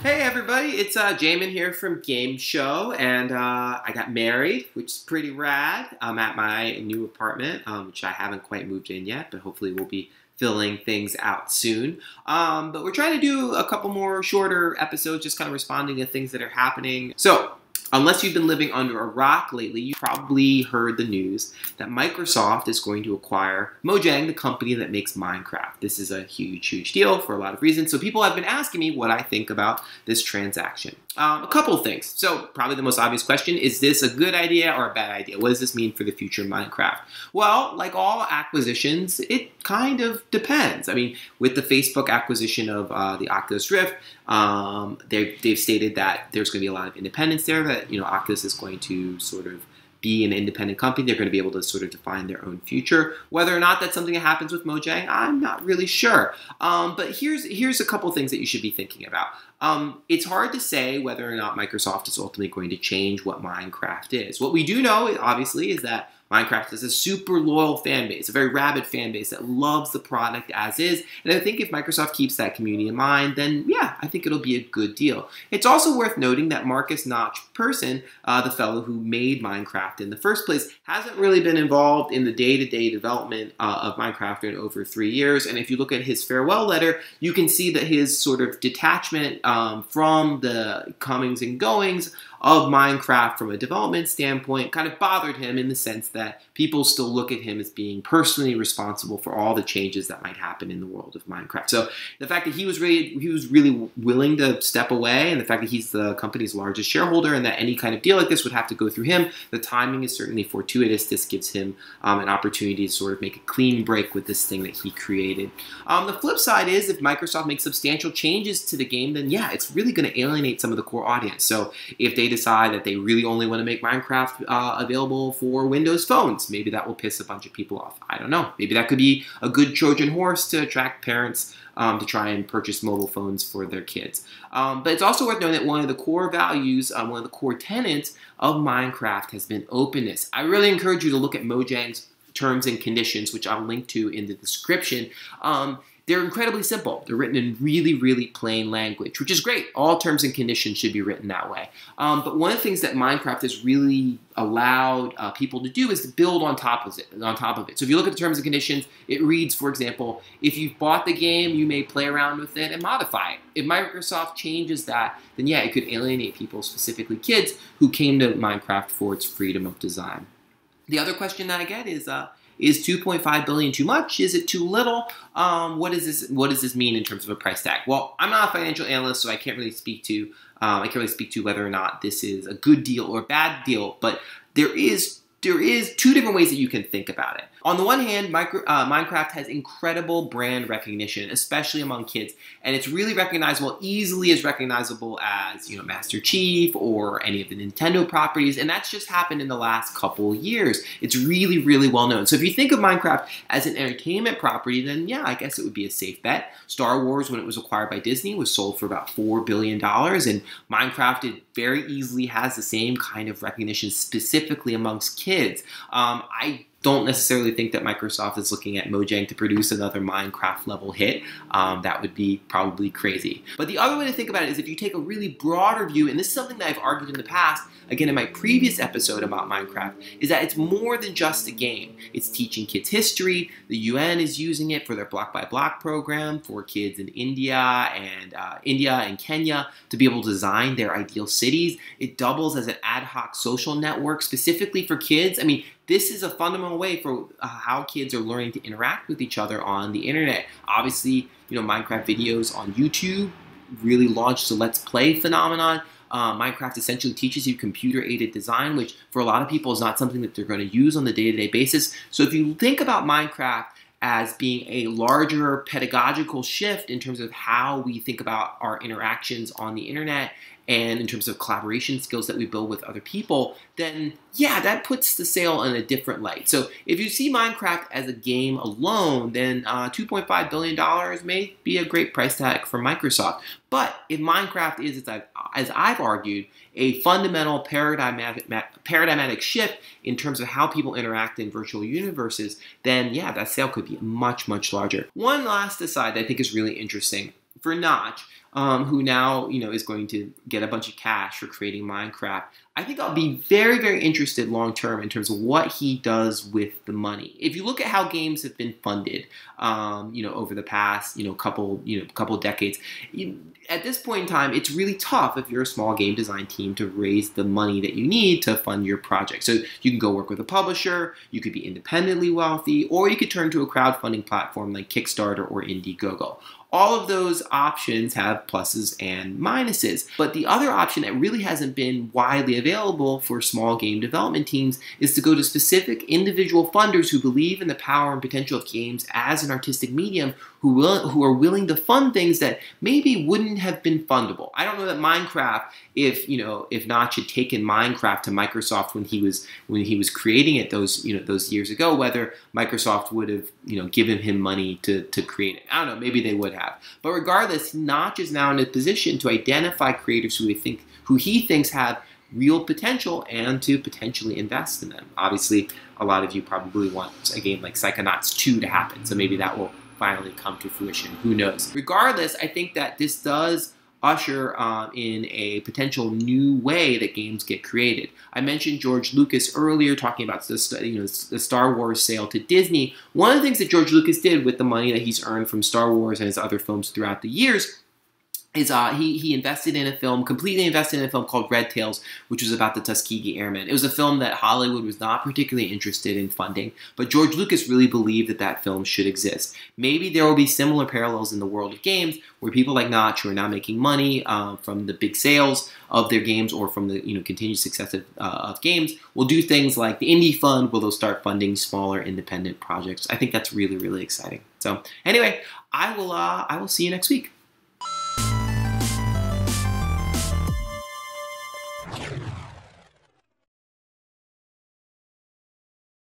Hey everybody, it's Jamin here from Game Show, and I got married, which is pretty rad. I'm at my new apartment, which I haven't quite moved in yet, but hopefully we'll be filling things out soon. But we're trying to do a couple more shorter episodes, just kind of responding to things that are happening. So, unless you've been living under a rock lately, you probably heard the news that Microsoft is going to acquire Mojang, the company that makes Minecraft. This is a huge, huge deal for a lot of reasons. So people have been asking me what I think about this transaction. A couple of things. So probably the most obvious question, is this a good idea or a bad idea? What does this mean for the future of Minecraft? Well, like all acquisitions, it kind of depends. I mean, with the Facebook acquisition of the Oculus Rift, they've stated that there's going to be a lot of independence there, that Oculus is going to sort of be an independent company. They're going to be able to sort of define their own future. Whether or not that's something that happens with Mojang, I'm not really sure. But here's a couple things that you should be thinking about. It's hard to say whether or not Microsoft is ultimately going to change what Minecraft is. What we do know, obviously, is that Minecraft is a super loyal fan base, a very rabid fan base that loves the product as is. And I think if Microsoft keeps that community in mind, then yeah, I think it'll be a good deal. It's also worth noting that Marcus Notch Persson, the fellow who made Minecraft in the first place, hasn't really been involved in the day-to-day development of Minecraft in over 3 years. And if you look at his farewell letter, you can see that his sort of detachment from the comings and goings of Minecraft from a development standpoint kind of bothered him, in the sense that people still look at him as being personally responsible for all the changes that might happen in the world of Minecraft. So the fact that he was really willing to step away, and the fact that he's the company's largest shareholder, and that any kind of deal like this would have to go through him, the timing is certainly fortuitous. This gives him an opportunity to sort of make a clean break with this thing that he created. The flip side is, if Microsoft makes substantial changes to the game, then yeah, it's really going to alienate some of the core audience. So if they decide that they really only want to make Minecraft available for Windows phones, maybe that will piss a bunch of people off. I don't know. Maybe that could be a good Trojan horse to attract parents to try and purchase mobile phones for their kids. But it's also worth noting that one of the core values, one of the core tenets of Minecraft has been openness. I really encourage you to look at Mojang's terms and conditions, which I'll link to in the description. They're incredibly simple. They're written in really, really plain language, which is great. All terms and conditions should be written that way. But one of the things that Minecraft has really allowed people to do is to build on top of it. So if you look at the terms and conditions, it reads, for example, if you've bought the game, you may play around with it and modify it. If Microsoft changes that, then yeah, it could alienate people, specifically kids, who came to Minecraft for its freedom of design. The other question that I get is 2.5 billion too much? Is it too little? What does this mean in terms of a price tag? Well, I'm not a financial analyst, so I can't really speak to whether or not this is a good deal or a bad deal. But there is two different ways that you can think about it. On the one hand, Minecraft has incredible brand recognition, especially among kids, and it's really recognizable, easily as recognizable as Master Chief or any of the Nintendo properties, and that's just happened in the last couple years. It's really, really well known. So if you think of Minecraft as an entertainment property, then yeah, I guess it would be a safe bet. Star Wars, when it was acquired by Disney, was sold for about $4 billion, and Minecraft very easily has the same kind of recognition, specifically amongst kids. I don't necessarily think that Microsoft is looking at Mojang to produce another Minecraft level hit. That would be probably crazy. But the other way to think about it is if you take a really broader view, and this is something that I've argued in the past, again in my previous episode about Minecraft, is that it's more than just a game. It's teaching kids history. The UN is using it for their Block by Block program for kids in India and Kenya to be able to design their ideal cities. It doubles as an ad hoc social network specifically for kids. I mean, this is a fundamental way for how kids are learning to interact with each other on the internet. Obviously, Minecraft videos on YouTube really launched the Let's Play phenomenon. Minecraft essentially teaches you computer-aided design, which for a lot of people is not something that they're going to use on the day-to-day basis. So if you think about Minecraft as being a larger pedagogical shift in terms of how we think about our interactions on the internet and in terms of collaboration skills that we build with other people, then yeah, that puts the sale in a different light. So if you see Minecraft as a game alone, then $2.5 billion may be a great price tag for Microsoft. But if Minecraft is, as I've argued, a fundamental paradigmatic shift in terms of how people interact in virtual universes, then yeah, that sale could be much, much larger. One last aside that I think is really interesting. for Notch, who now, is going to get a bunch of cash for creating Minecraft. I think I'll be very, very interested long term in terms of what he does with the money. If you look at how games have been funded, over the past, couple decades, at this point in time, it's really tough if you're a small game design team to raise the money that you need to fund your project. So you can go work with a publisher, you could be independently wealthy, or you could turn to a crowdfunding platform like Kickstarter or Indiegogo. All of those options have pluses and minuses, but the other option that really hasn't been widely available for small game development teams is to go to specific individual funders who believe in the power and potential of games as an artistic medium, who are willing to fund things that maybe wouldn't have been fundable. I don't know that Minecraft, if Notch had taken Minecraft to Microsoft when he was creating it those years ago, whether Microsoft would have given him money to create it. I don't know, maybe they would have. But regardless, Notch is now in a position to identify creators who he thinks have real potential and to potentially invest in them. Obviously, a lot of you probably want a game like Psychonauts 2 to happen, so maybe that will finally come to fruition. Who knows? Regardless, I think that this does usher in a potential new way that games get created. I mentioned George Lucas earlier, talking about the Star Wars sale to Disney. One of the things that George Lucas did with the money that he's earned from Star Wars and his other films throughout the years is he completely invested in a film called Red Tails, which was about the Tuskegee Airmen. It was a film that Hollywood was not particularly interested in funding, but George Lucas really believed that film should exist. Maybe there will be similar parallels in the world of games, where people like Notch, who are now making money from the big sales of their games or from the continued success of games, will do things like the Indie Fund, where they'll start funding smaller independent projects. I think that's really, really exciting. So anyway, I will see you next week.